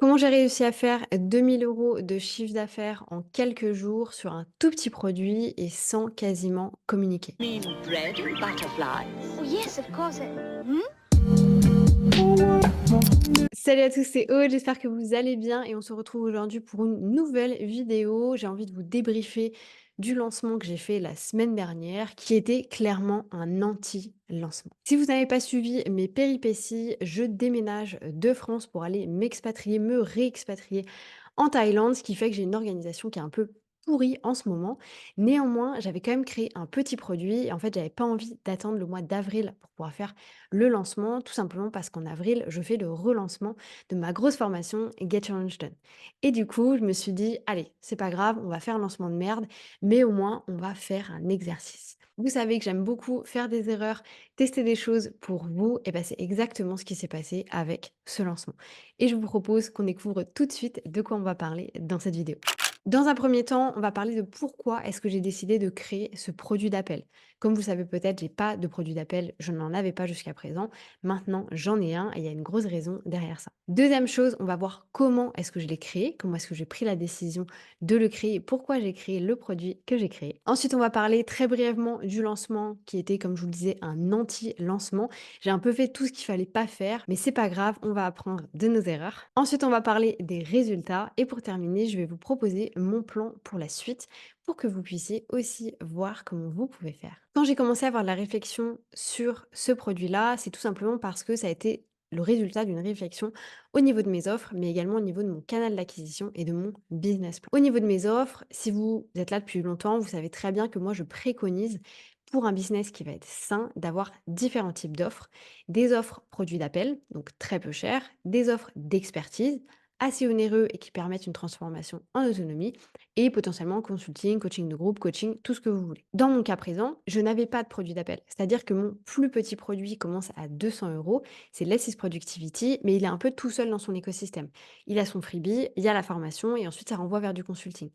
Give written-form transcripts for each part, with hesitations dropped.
Comment j'ai réussi à faire 2 000 € de chiffre d'affaires en quelques jours sur un tout petit produit et sans quasiment communiquer? Mean bread and butterflies? Oh yes, of course. Hmm? Salut à tous, c'est Aude, j'espère que vous allez bien et on se retrouve aujourd'hui pour une nouvelle vidéo. J'ai envie de vous débriefer du lancement que j'ai fait la semaine dernière, qui était clairement un anti-lancement. Si vous n'avez pas suivi mes péripéties, je déménage de France pour aller m'expatrier, me réexpatrier en Thaïlande, ce qui fait que j'ai une organisation qui est un peu pourrie en ce moment. Néanmoins, j'avais quand même créé un petit produit et en fait, j'avais pas envie d'attendre le mois d'avril pour pouvoir faire le lancement, tout simplement parce qu'en avril, je fais le relancement de ma grosse formation Get Your Launch Done. Et du coup, je me suis dit, allez, c'est pas grave, on va faire un lancement de merde, mais au moins, on va faire un exercice. Vous savez que j'aime beaucoup faire des erreurs, tester des choses pour vous, et ben c'est exactement ce qui s'est passé avec ce lancement. Et je vous propose qu'on découvre tout de suite de quoi on va parler dans cette vidéo. Dans un premier temps, on va parler de pourquoi est-ce que j'ai décidé de créer ce produit d'appel. Comme vous le savez peut-être, j'ai pas de produit d'appel, je n'en avais pas jusqu'à présent. Maintenant, j'en ai un et il y a une grosse raison derrière ça. Deuxième chose, on va voir comment est-ce que je l'ai créé, comment est-ce que j'ai pris la décision de le créer et pourquoi j'ai créé le produit que j'ai créé. Ensuite, on va parler très brièvement du lancement qui était, comme je vous le disais, un anti-lancement. J'ai un peu fait tout ce qu'il fallait pas faire, mais c'est pas grave, on va apprendre de nos erreurs. Ensuite, on va parler des résultats et pour terminer, je vais vous proposer mon plan pour la suite pour que vous puissiez aussi voir comment vous pouvez faire. Quand j'ai commencé à avoir de la réflexion sur ce produit-là, c'est tout simplement parce que ça a été le résultat d'une réflexion au niveau de mes offres, mais également au niveau de mon canal d'acquisition et de mon business plan. Au niveau de mes offres, si vous êtes là depuis longtemps, vous savez très bien que moi, je préconise pour un business qui va être sain, d'avoir différents types d'offres. Des offres produits d'appel, donc très peu chers, des offres d'expertise, assez onéreux et qui permettent une transformation en autonomie, et potentiellement consulting, coaching de groupe, coaching, tout ce que vous voulez. Dans mon cas présent, je n'avais pas de produit d'appel, c'est-à-dire que mon plus petit produit commence à 200 €, c'est Less is Productivity, mais il est un peu tout seul dans son écosystème. Il a son freebie, il y a la formation et ensuite ça renvoie vers du consulting.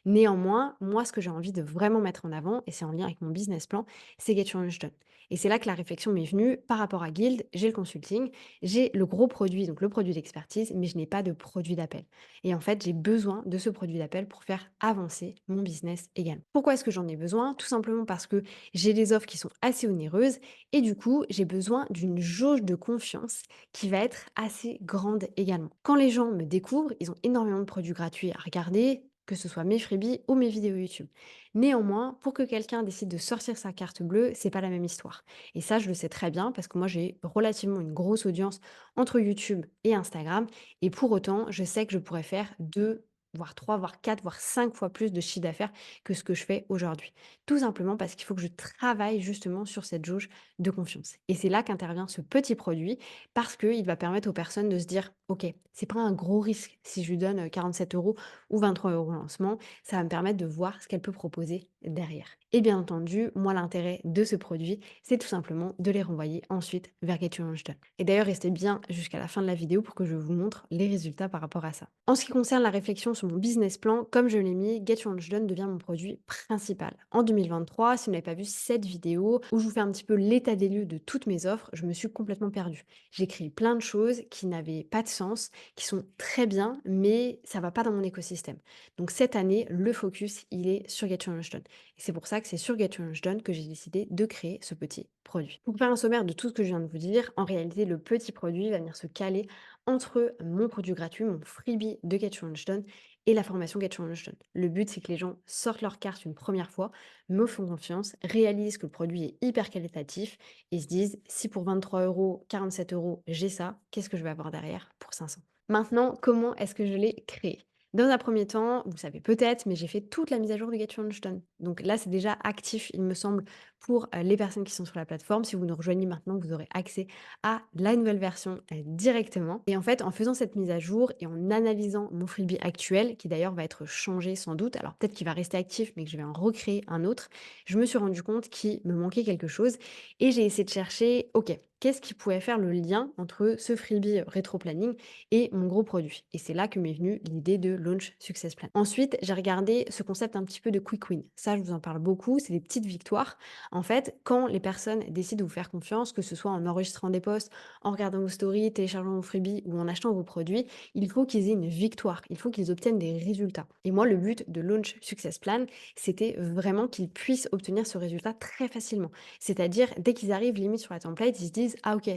Néanmoins, moi, ce que j'ai envie de vraiment mettre en avant, et c'est en lien avec mon business plan, c'est Get Your Launch Done. Et c'est là que la réflexion m'est venue par rapport à Guild. J'ai le consulting, j'ai le gros produit, donc le produit d'expertise, mais je n'ai pas de produit d'appel. Et en fait, j'ai besoin de ce produit d'appel pour faire avancer mon business également. Pourquoi est-ce que j'en ai besoin? Tout simplement parce que j'ai des offres qui sont assez onéreuses et du coup, j'ai besoin d'une jauge de confiance qui va être assez grande également. Quand les gens me découvrent, ils ont énormément de produits gratuits à regarder, que ce soit mes freebies ou mes vidéos YouTube. Néanmoins, pour que quelqu'un décide de sortir sa carte bleue, c'est pas la même histoire. Et ça, je le sais très bien parce que moi, j'ai relativement une grosse audience entre YouTube et Instagram. Et pour autant, je sais que je pourrais faire 2, voire 3, voire 4, voire 5 fois plus de chiffre d'affaires que ce que je fais aujourd'hui. Tout simplement parce qu'il faut que je travaille justement sur cette jauge de confiance. Et c'est là qu'intervient ce petit produit parce qu'il va permettre aux personnes de se dire, OK, c'est pas un gros risque si je lui donne 47 € ou 23 € au lancement, ça va me permettre de voir ce qu'elle peut proposer derrière. Et bien entendu, moi, l'intérêt de ce produit, c'est tout simplement de les renvoyer ensuite vers Get Your Launch Done. Et d'ailleurs, restez bien jusqu'à la fin de la vidéo pour que je vous montre les résultats par rapport à ça. En ce qui concerne la réflexion sur mon business plan, comme je l'ai mis, Get Your Launch Done devient mon produit principal. En 2023, si vous n'avez pas vu cette vidéo où je vous fais un petit peu l'état des lieux de toutes mes offres, je me suis complètement perdue. J'ai créé plein de choses qui n'avaient pas de sens, qui sont très bien, mais ça va pas dans mon écosystème. Donc cette année, le focus, il est sur Get Your Launch Done. Et c'est pour ça que c'est sur Get Your Launch Done que j'ai décidé de créer ce petit produit. Pour faire un sommaire de tout ce que je viens de vous dire, en réalité, le petit produit va venir se caler entre mon produit gratuit, mon freebie de Get Your Launch Done et la formation Get Your Launch Done. Le but, c'est que les gens sortent leur carte une première fois, me font confiance, réalisent que le produit est hyper qualitatif et se disent, si pour 23 €, 47 €, j'ai ça, qu'est-ce que je vais avoir derrière pour 500? Maintenant, comment est-ce que je l'ai créé? Dans un premier temps, vous savez peut-être, mais j'ai fait toute la mise à jour de Get Your Lunch Done. Donc là, c'est déjà actif, il me semble, pour les personnes qui sont sur la plateforme. Si vous nous rejoignez maintenant, vous aurez accès à la nouvelle version directement. Et en fait, en faisant cette mise à jour et en analysant mon freebie actuel, qui d'ailleurs va être changé sans doute, alors peut-être qu'il va rester actif, mais que je vais en recréer un autre, je me suis rendu compte qu'il me manquait quelque chose et j'ai essayé de chercher, ok, qu'est-ce qui pouvait faire le lien entre ce freebie rétro-planning et mon gros produit. Et c'est là que m'est venue l'idée de Launch Success Plan. Ensuite, j'ai regardé ce concept un petit peu de quick win. Ça, je vous en parle beaucoup, c'est des petites victoires. En fait, quand les personnes décident de vous faire confiance, que ce soit en enregistrant des posts, en regardant vos stories, téléchargeant vos freebies ou en achetant vos produits, il faut qu'ils aient une victoire, il faut qu'ils obtiennent des résultats. Et moi, le but de Launch Success Plan, c'était vraiment qu'ils puissent obtenir ce résultat très facilement. C'est-à-dire, dès qu'ils arrivent limite sur la template, ils se disent: «Ah OK,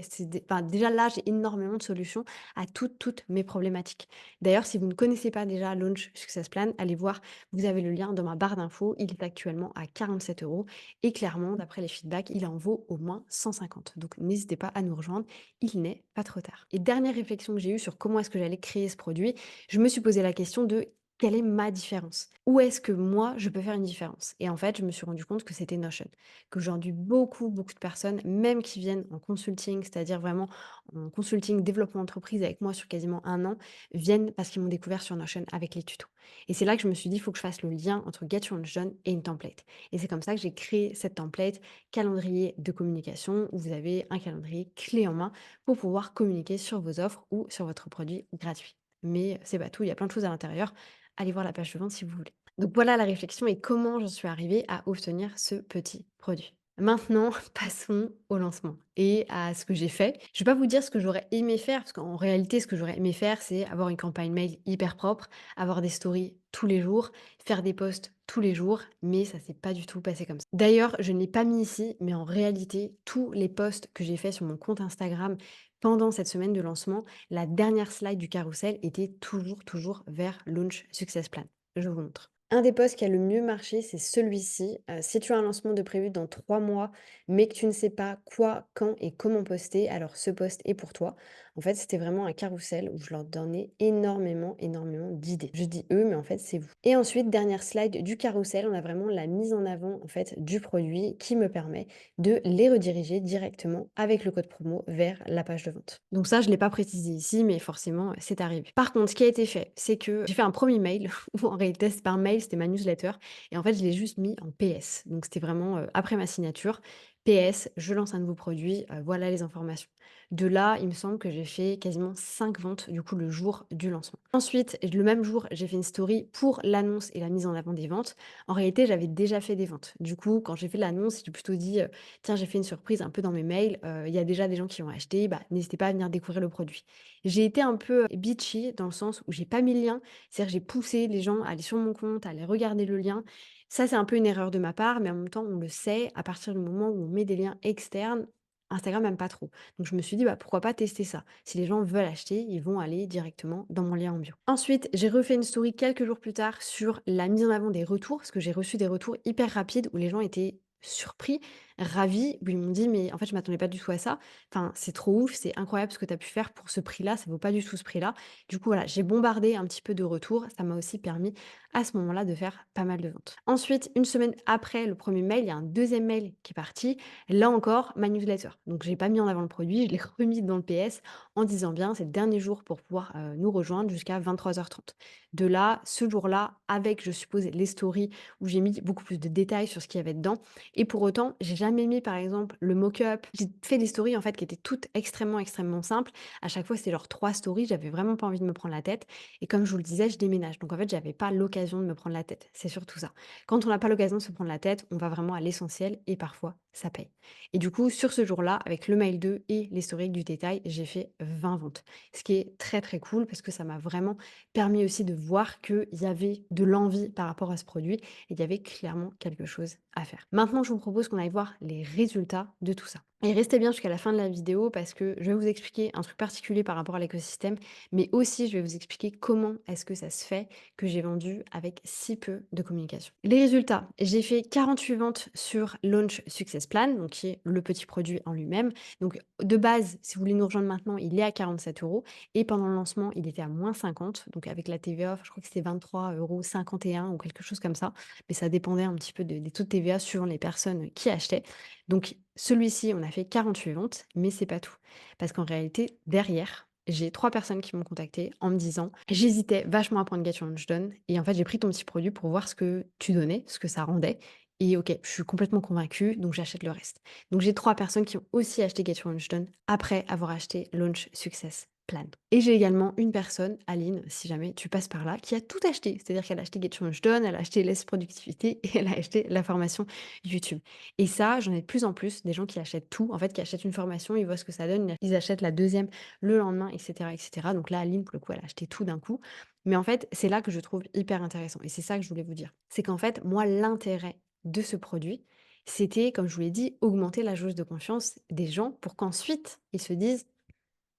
enfin, déjà là, j'ai énormément de solutions à toutes mes problématiques». D'ailleurs, si vous ne connaissez pas déjà Launch Success Plan, allez voir, vous avez le lien dans ma barre d'infos. Il est actuellement à 47 € et clairement, d'après les feedbacks, il en vaut au moins 150. Donc n'hésitez pas à nous rejoindre, il n'est pas trop tard. Et dernière réflexion que j'ai eue sur comment est-ce que j'allais créer ce produit, je me suis posé la question de: quelle est ma différence? Où est-ce que moi, je peux faire une différence? Et en fait, je me suis rendu compte que c'était Notion. Qu'aujourd'hui, beaucoup de personnes, même qui viennent en consulting, c'est-à-dire vraiment en consulting, développement d'entreprise avec moi sur quasiment un an, viennent parce qu'ils m'ont découvert sur Notion avec les tutos. Et c'est là que je me suis dit, il faut que je fasse le lien entre Get Your Notion et une template. Et c'est comme ça que j'ai créé cette template calendrier de communication où vous avez un calendrier clé en main pour pouvoir communiquer sur vos offres ou sur votre produit gratuit. Mais c'est pas tout, il y a plein de choses à l'intérieur. Allez voir la page de vente si vous voulez. Donc voilà la réflexion et comment j'en suis arrivée à obtenir ce petit produit. Maintenant, passons au lancement et à ce que j'ai fait. Je vais pas vous dire ce que j'aurais aimé faire, parce qu'en réalité, ce que j'aurais aimé faire, c'est avoir une campagne mail hyper propre, avoir des stories tous les jours, faire des posts tous les jours, mais ça s'est pas du tout passé comme ça. D'ailleurs, je ne l'ai pas mis ici, mais en réalité, tous les posts que j'ai faits sur mon compte Instagram pendant cette semaine de lancement, la dernière slide du carrousel était toujours vers Launch Success Plan. Je vous montre. Un des posts qui a le mieux marché, c'est celui-ci. Si tu as un lancement de prévu dans 3 mois, mais que tu ne sais pas quoi, quand et comment poster, alors ce post est pour toi. En fait, c'était vraiment un carrousel où je leur donnais énormément d'idées. Je dis eux, mais en fait, c'est vous. Et ensuite, dernière slide du carrousel, on a vraiment la mise en avant en fait du produit qui me permet de les rediriger directement avec le code promo vers la page de vente. Donc ça, je ne l'ai pas précisé ici, mais forcément, c'est arrivé. Par contre, ce qui a été fait, c'est que j'ai fait un premier mail ou en réalité, c'est pas un mail, c'était ma newsletter et en fait, je l'ai juste mis en PS. Donc c'était vraiment, après ma signature. PS, je lance un nouveau produit, voilà les informations. De là, il me semble que j'ai fait quasiment 5 ventes, du coup, le jour du lancement. Ensuite, le même jour, j'ai fait une story pour l'annonce et la mise en avant des ventes. En réalité, j'avais déjà fait des ventes. Du coup, quand j'ai fait l'annonce, j'ai plutôt dit, «Tiens, j'ai fait une surprise un peu dans mes mails, il y a déjà des gens qui ont acheté, bah, n'hésitez pas à venir découvrir le produit». J'ai été un peu bitchy dans le sens où j'ai pas mis le lien, c'est-à-dire j'ai poussé les gens à aller sur mon compte, à aller regarder le lien. Ça, c'est un peu une erreur de ma part, mais en même temps, on le sait, à partir du moment où on met des liens externes, Instagram n'aime pas trop. Donc je me suis dit: «Bah, pourquoi pas tester ça?» Si les gens veulent acheter, ils vont aller directement dans mon lien en bio. Ensuite, j'ai refait une story quelques jours plus tard sur la mise en avant des retours, parce que j'ai reçu des retours hyper rapides où les gens étaient surpris, ravis, où ils m'ont dit: «Mais en fait, je m'attendais pas du tout à ça. Enfin, c'est trop ouf, c'est incroyable ce que tu as pu faire pour ce prix-là, ça vaut pas du tout ce prix-là». Du coup, voilà, j'ai bombardé un petit peu de retours. Ça m'a aussi permis à ce moment-là de faire pas mal de ventes. Ensuite, une semaine après le premier mail, il y a un deuxième mail qui est parti. Là encore, ma newsletter. Donc, j'ai pas mis en avant le produit, je l'ai remis dans le PS en disant bien, c'est le dernier jour pour pouvoir nous rejoindre jusqu'à 23h30. De là, ce jour-là, avec, je suppose, les stories où j'ai mis beaucoup plus de détails sur ce qu'il y avait dedans. Et pour autant, j'ai jamais mis, par exemple, le mock-up. J'ai fait des stories, en fait, qui étaient toutes extrêmement simples. À chaque fois, c'était genre 3 stories. J'avais vraiment pas envie de me prendre la tête. Et comme je vous le disais, je déménage. Donc, en fait, j'avais pas l'occasion de me prendre la tête. C'est surtout ça. Quand on n'a pas l'occasion de se prendre la tête, on va vraiment à l'essentiel et parfois, ça paye. Et du coup, sur ce jour-là, avec le mail 2 et l'historique du détail, j'ai fait 20 ventes. Ce qui est très cool parce que ça m'a vraiment permis aussi de voir qu'il y avait de l'envie par rapport à ce produit et il y avait clairement quelque chose à faire. Maintenant, je vous propose qu'on aille voir les résultats de tout ça. Et restez bien jusqu'à la fin de la vidéo parce que je vais vous expliquer un truc particulier par rapport à l'écosystème, mais aussi je vais vous expliquer comment est-ce que ça se fait que j'ai vendu avec si peu de communication. Les résultats, j'ai fait 48 ventes sur Launch Success Plan, donc qui est le petit produit en lui-même. Donc de base, si vous voulez nous rejoindre maintenant, il est à 47 € et pendant le lancement, il était à moins 50. Donc avec la TVA, je crois que c'était 23,51 € ou quelque chose comme ça, mais ça dépendait un petit peu des taux de TVA suivant les personnes qui achetaient. Donc celui-ci, on a fait 48 ventes, mais c'est pas tout. Parce qu'en réalité, derrière, j'ai 3 personnes qui m'ont contactée en me disant: «J'hésitais vachement à prendre Get Your Lunch Done et en fait, j'ai pris ton petit produit pour voir ce que tu donnais, ce que ça rendait et OK, je suis complètement convaincue, donc j'achète le reste. Donc j'ai 3 personnes qui ont aussi acheté Get Your Launch Done après avoir acheté Launch Success Plan. Et j'ai également une personne, Aline, si jamais tu passes par là, qui a tout acheté. C'est-à-dire qu'elle a acheté Get Your Launch Done, elle a acheté Less Productivité et elle a acheté la formation YouTube. Et ça, j'en ai de plus en plus des gens qui achètent tout, en fait, qui achètent une formation, ils voient ce que ça donne, ils achètent la deuxième le lendemain, et cetera, et cetera. Donc là, Aline, pour le coup, elle a acheté tout d'un coup. Mais en fait, c'est là que je trouve hyper intéressant et c'est ça que je voulais vous dire. C'est qu'en fait, moi, l'intérêt de ce produit, c'était, comme je vous l'ai dit, augmenter la jauge de confiance des gens pour qu'ensuite, ils se disent: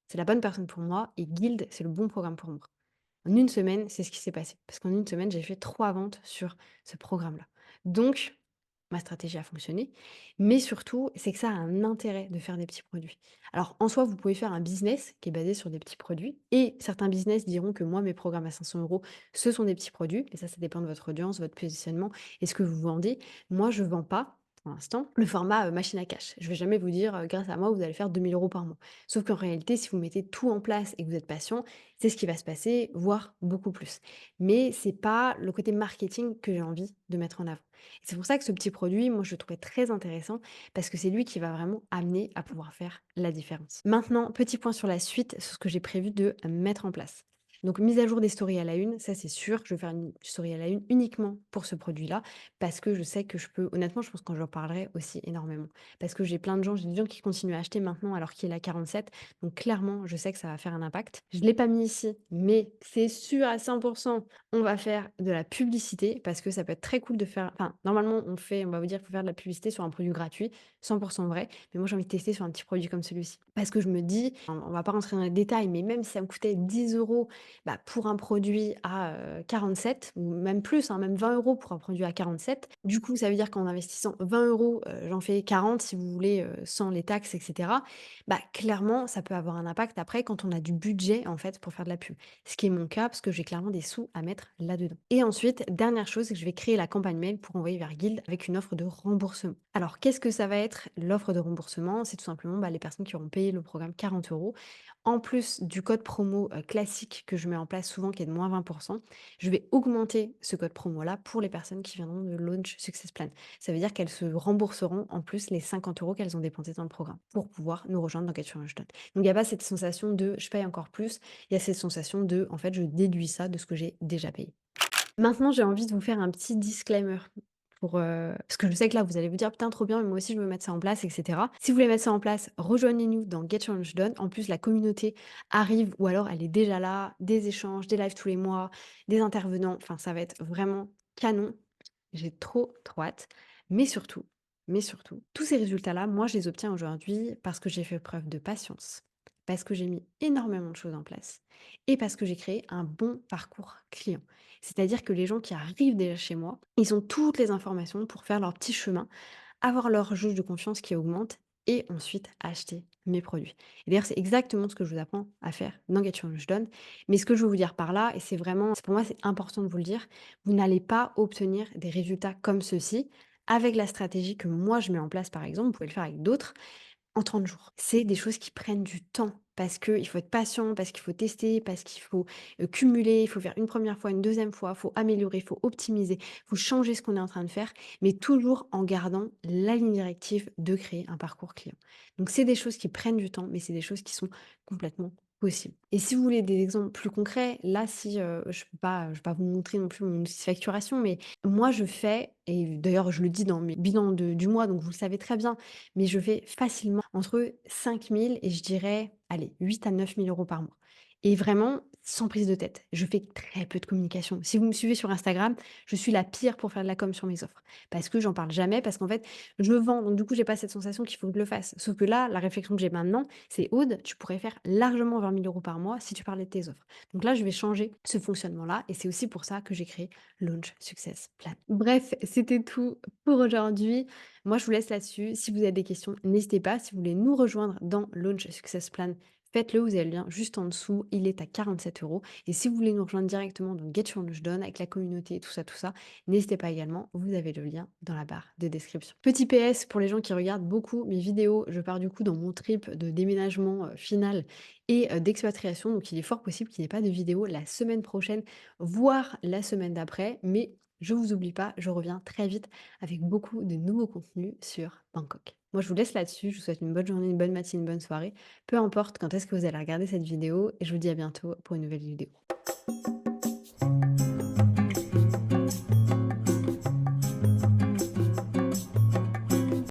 «C'est la bonne personne pour moi et Guild, c'est le bon programme pour moi». En une semaine, c'est ce qui s'est passé. Parce qu'en une semaine, j'ai fait 3 ventes sur ce programme-là. Donc, ma stratégie a fonctionné, mais surtout, c'est que ça a un intérêt de faire des petits produits. Alors, en soi, vous pouvez faire un business qui est basé sur des petits produits et certains business diront que moi, mes programmes à 500 euros, ce sont des petits produits. Et ça dépend de votre audience, votre positionnement et ce que vous vendez. Moi, je ne vends pas, pour l'instant, le format machine à cash. Je ne vais jamais vous dire, grâce à moi, vous allez faire 2 000 € par mois. Sauf qu'en réalité, si vous mettez tout en place et que vous êtes patient, c'est ce qui va se passer, voire beaucoup plus. Mais c'est pas le côté marketing que j'ai envie de mettre en avant. Et c'est pour ça que ce petit produit, moi, je le trouvais très intéressant parce que c'est lui qui va vraiment amener à pouvoir faire la différence. Maintenant, petit point sur la suite, sur ce que j'ai prévu de mettre en place. Donc, mise à jour des stories à la une, ça c'est sûr. Je vais faire une story à la une uniquement pour ce produit-là parce que je sais que je peux, honnêtement, je pense que j'en parlerai aussi énormément. Parce que j'ai plein de gens, j'ai des gens qui continuent à acheter maintenant alors qu'il est à 47. Donc clairement, je sais que ça va faire un impact. Je ne l'ai pas mis ici, mais c'est sûr à 100 on va faire de la publicité parce que ça peut être très cool de faire enfin, normalement, on va vous dire qu'il faut faire de la publicité sur un produit gratuit, 100 vrai, mais moi, j'ai envie de tester sur un petit produit comme celui-ci. Parce que je me dis, on va pas rentrer dans les détails, mais même si ça me coûtait 10 €, bah, pour un produit à, 47 ou même plus, hein, même 20 € pour un produit à 47, du coup, ça veut dire qu'en investissant 20 €, j'en fais 40 si vous voulez, sans les taxes et cetera. Bah, clairement, ça peut avoir un impact après quand on a du budget, en fait, pour faire de la pub. Ce qui est mon cas, parce que j'ai clairement des sous à mettre là-dedans. Et ensuite, dernière chose, c'est que je vais créer la campagne mail pour envoyer vers Guild avec une offre de remboursement. Alors, qu'est-ce que ça va être l'offre de remboursement? C'est tout simplement bah, les personnes qui auront payé le programme 40 euros. En plus du code promo classique que je mets en place souvent, qui est de moins 20%, je vais augmenter ce code promo-là pour les personnes qui viendront de Launch Success Plan. Ça veut dire qu'elles se rembourseront en plus les 50 € qu'elles ont dépensés dans le programme pour pouvoir nous rejoindre dans Get Your Launch Done. Donc il n'y a pas cette sensation de je paye encore plus, il y a cette sensation de en fait je déduis ça de ce que j'ai déjà payé. Maintenant, j'ai envie de vous faire un petit disclaimer pour, parce que je sais que là, vous allez vous dire: «Putain, trop bien, mais moi aussi je veux mettre ça en place et cetera». Si vous voulez mettre ça en place, rejoignez-nous dans Get Your Launch Done. En plus, la communauté arrive ou alors elle est déjà là, des échanges, des lives tous les mois, des intervenants, enfin ça va être vraiment canon. J'ai trop, trop hâte. Mais surtout, mais surtout, tous ces résultats-là, moi, je les obtiens aujourd'hui parce que j'ai fait preuve de patience, parce que j'ai mis énormément de choses en place et parce que j'ai créé un bon parcours client. C'est-à-dire que les gens qui arrivent déjà chez moi, ils ont toutes les informations pour faire leur petit chemin, avoir leur jauge de confiance qui augmente et ensuite acheter mes produits. Et d'ailleurs, c'est exactement ce que je vous apprends à faire dans Get Your Launch Done. Mais ce que je veux vous dire par là, et c'est vraiment, pour moi, c'est important de vous le dire, vous n'allez pas obtenir des résultats comme ceux-ci avec la stratégie que moi je mets en place, par exemple. Vous pouvez le faire avec d'autres en 30 jours. C'est des choses qui prennent du temps parce qu'il faut être patient, parce qu'il faut tester, parce qu'il faut cumuler, il faut faire une première fois, une deuxième fois, il faut améliorer, il faut optimiser, il faut changer ce qu'on est en train de faire, mais toujours en gardant la ligne directive de créer un parcours client. Donc c'est des choses qui prennent du temps, mais c'est des choses qui sont complètement possibles. Et si vous voulez des exemples plus concrets, là, si je peux pas vous montrer non plus mon outil de facturation, mais moi je fais, et d'ailleurs je le dis dans mes bilans du mois, donc vous le savez très bien, mais je fais facilement entre 5 000 et je dirais, allez, 8 à 9 000 € par mois. Et vraiment, sans prise de tête. Je fais très peu de communication. Si vous me suivez sur Instagram, je suis la pire pour faire de la com sur mes offres. Parce que j'en parle jamais, parce qu'en fait, je vends. Donc du coup, j'ai pas cette sensation qu'il faut que je le fasse. Sauf que là, la réflexion que j'ai maintenant, c'est Aude, tu pourrais faire largement 20 000 € par mois si tu parlais de tes offres. Donc là, je vais changer ce fonctionnement-là. Et c'est aussi pour ça que j'ai créé Launch Success Plan. Bref, c'était tout pour aujourd'hui. Moi, je vous laisse là-dessus. Si vous avez des questions, n'hésitez pas. Si vous voulez nous rejoindre dans Launch Success Plan, faites-le. Vous avez le lien juste en dessous. Il est à 47 euros. Et si vous voulez nous rejoindre directement dans Get Your Launch Done avec la communauté, tout ça, n'hésitez pas également. Vous avez le lien dans la barre de description. Petit PS pour les gens qui regardent beaucoup mes vidéos. Je pars du coup dans mon trip de déménagement final et d'expatriation. Donc, il est fort possible qu'il n'y ait pas de vidéo la semaine prochaine, voire la semaine d'après. Mais Je vous oublie pas, je reviens très vite avec beaucoup de nouveaux contenus sur Bangkok. Moi, je vous laisse là-dessus. Je vous souhaite une bonne journée, une bonne matinée, une bonne soirée. Peu importe quand est-ce que vous allez regarder cette vidéo et je vous dis à bientôt pour une nouvelle vidéo.